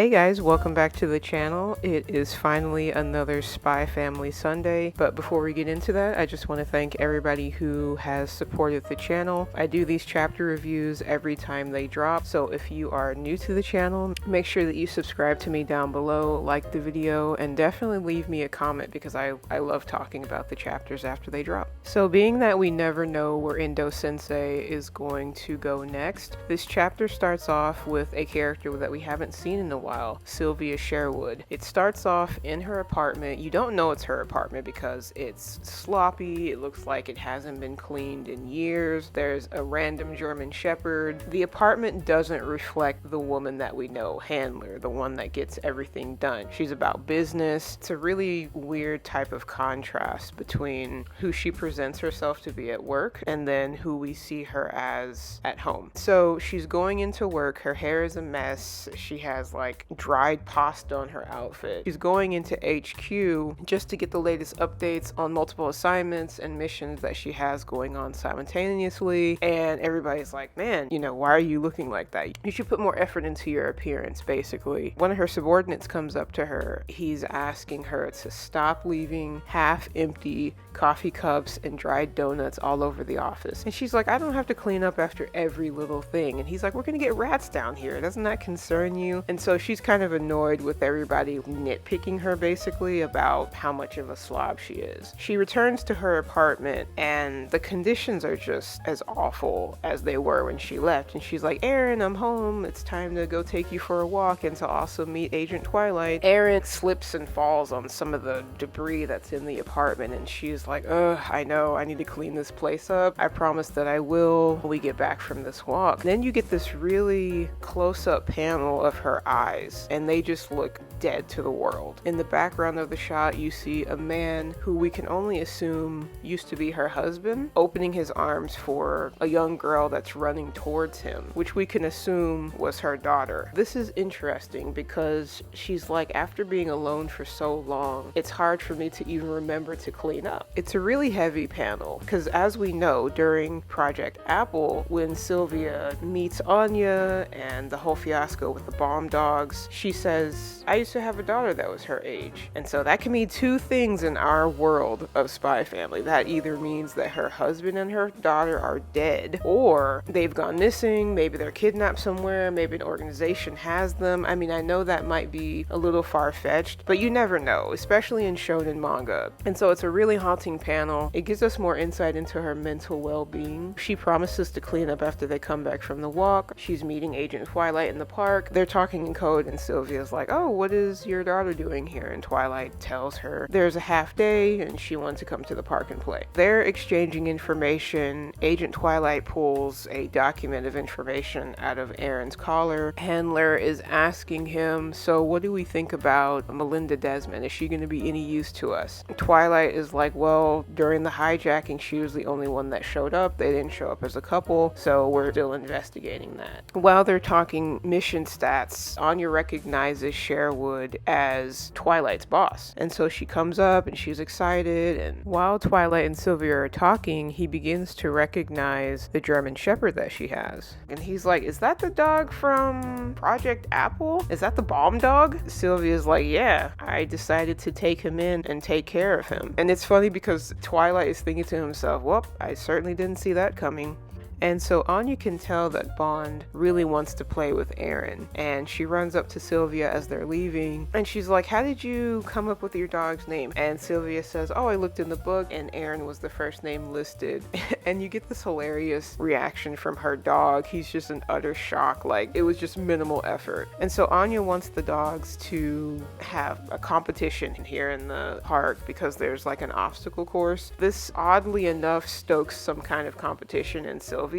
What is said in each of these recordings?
Hey guys, welcome back to the channel. It is finally another Spy Family Sunday, but before we get into that, I just want to thank everybody who has supported the channel. I do these chapter reviews every time they drop, so if you are new to the channel, make sure that you subscribe to me down below, like the video, and definitely leave me a comment because I love talking about the chapters after they drop. So being that we never know where Indo-sensei is going to go next, this chapter starts off with a character that we haven't seen in a while, Sylvia Sherwood. It starts off in her apartment. You don't know it's her apartment because it's sloppy. It looks like it hasn't been cleaned in years. There's a random German Shepherd. The apartment doesn't reflect the woman that we know, Handler, the one that gets everything done. She's about business. It's a really weird type of contrast between who she presents herself to be at work and then who we see her as at home. So she's going into work. Her hair is a mess. She has like dried pasta on her outfit. She's going into HQ just to get the latest updates on multiple assignments and missions that she has going on simultaneously. And everybody's like, man, why are you looking like that? You should put more effort into your appearance, basically. One of her subordinates comes up to her. He's asking her to stop leaving half-empty coffee cups and dried donuts all over the office. And she's like, I don't have to clean up after every little thing. And he's like, we're gonna get rats down here. Doesn't that concern you? And so she's kind of annoyed with everybody nitpicking her basically about how much of a slob she is. She returns to her apartment and the conditions are just as awful as they were when she left. And she's like, Aaron, I'm home. It's time to go take you for a walk and to also meet Agent Twilight. Aaron slips and falls on some of the debris that's in the apartment and she's like, ugh, I know, I need to clean this place up. I promise that I will when we get back from this walk. Then you get this really close-up panel of her eyes and they just look dead to the world. In the background of the shot, you see a man who we can only assume used to be her husband opening his arms for a young girl that's running towards him, which we can assume was her daughter. This is interesting because she's like, after being alone for so long, it's hard for me to even remember to clean up. It's a really heavy panel because as we know, during Project Apple, when Sylvia meets Anya and the whole fiasco with the bomb dogs, she says, I used to have a daughter that was her age. And so that can mean two things in our world of Spy Family. That either means that her husband and her daughter are dead, or they've gone missing, maybe they're kidnapped somewhere, maybe an organization has them. I mean, I know that might be a little far-fetched, but you never know, especially in shonen manga. And so it's a really haunting panel. It gives us more insight into her mental well-being. She promises to clean up after they come back from the walk. She's meeting Agent Twilight in the park. They're talking in code and Sylvia's like, oh, what is your daughter doing here? And Twilight tells her there's a half day and she wants to come to the park and play. They're exchanging information. Agent Twilight pulls a document of information out of Aaron's collar. Handler is asking him, so what do we think about Melinda Desmond? Is she going to be any use to us? Twilight is like, well, during the hijacking, she was the only one that showed up. They didn't show up as a couple, so we're still investigating that. While they're talking mission stats, Anya recognizes Sherwood as Twilight's boss. And so she comes up and she's excited. And while Twilight and Sylvia are talking, he begins to recognize the German Shepherd that she has. And he's like, is that the dog from Project Apple? Is that the bomb dog? Sylvia's like, yeah, I decided to take him in and take care of him. And it's funny because Twilight is thinking to himself, well, I certainly didn't see that coming. And so Anya can tell that Bond really wants to play with Aaron. And she runs up to Sylvia as they're leaving. And she's like, how did you come up with your dog's name? And Sylvia says, oh, I looked in the book and Aaron was the first name listed. And you get this hilarious reaction from her dog. He's just in utter shock. Like, it was just minimal effort. And so Anya wants the dogs to have a competition here in the park because there's like an obstacle course. This, oddly enough, stokes some kind of competition in Sylvia.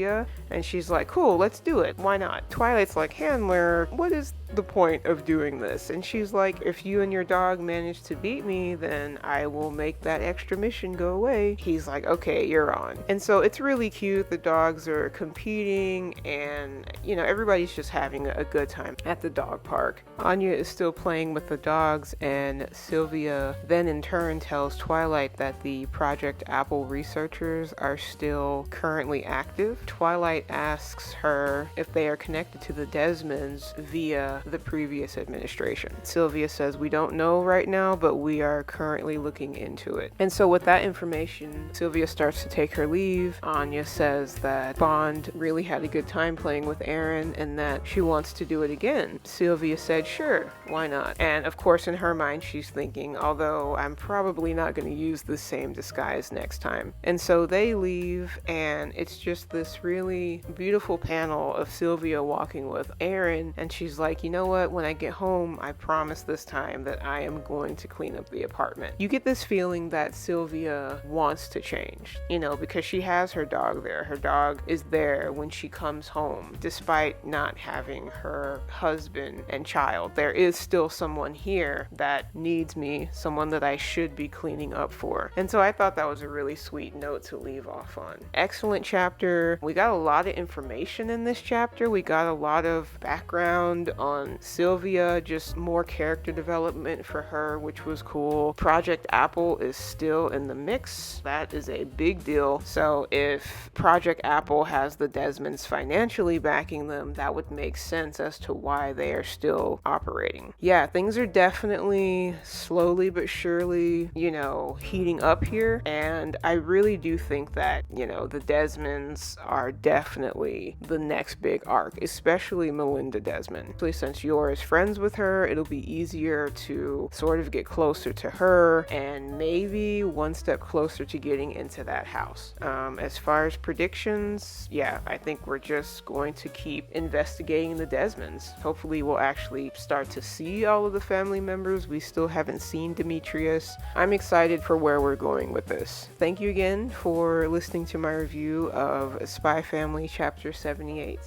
And she's like, cool, let's do it. Why not? Twilight's like, Handler, what is the point of doing this? And she's like, if you and your dog manage to beat me, then I will make that extra mission go away. He's like, okay, you're on. And so it's really cute. The dogs are competing and, everybody's just having a good time at the dog park. Anya is still playing with the dogs and Sylvia then in turn tells Twilight that the Project Apple researchers are still currently active. Twilight asks her if they are connected to the Desmonds via the previous administration. Sylvia says, we don't know right now, but we are currently looking into it. And so with that information, Sylvia starts to take her leave. Anya says that Bond really had a good time playing with Aaron and that she wants to do it again. Sylvia said, sure, why not? And of course, in her mind, she's thinking, although I'm probably not going to use the same disguise next time. And so they leave, and it's just this really beautiful panel of Sylvia walking with Aaron, and she's like, you know what, when I get home, I promise this time that I am going to clean up the apartment. You get this feeling that Sylvia wants to change, you know, because she has her dog there. Her dog is there when she comes home, despite not having her husband and child. There is still someone here that needs me, someone that I should be cleaning up for. And so I thought that was a really sweet note to leave off on. Excellent chapter. We got a lot of information in this chapter. We got a lot of background on Sylvia, just more character development for her, which was cool. Project Apple is still in the mix. That is a big deal. So if Project Apple has the Desmonds financially backing them, that would make sense as to why they are still operating. Yeah, things are definitely slowly but surely, you know, heating up here. And I really do think that, you know, the Desmonds are definitely the next big arc, especially Melinda Desmond. Especially since Yor is friends with her, it'll be easier to sort of get closer to her and maybe one step closer to getting into that house. As far as predictions, yeah, I think we're just going to keep investigating the Desmonds. Hopefully we'll actually start to see all of the family members. We still haven't seen Demetrius. I'm excited for where we're going with this. Thank you again for listening to my review of Spy Family Chapter 78.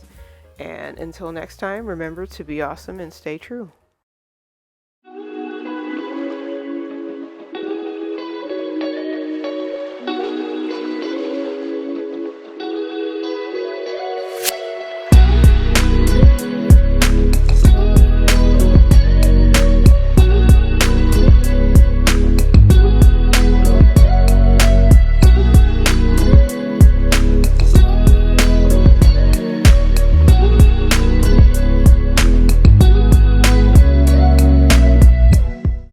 And until next time, remember to be awesome and stay true.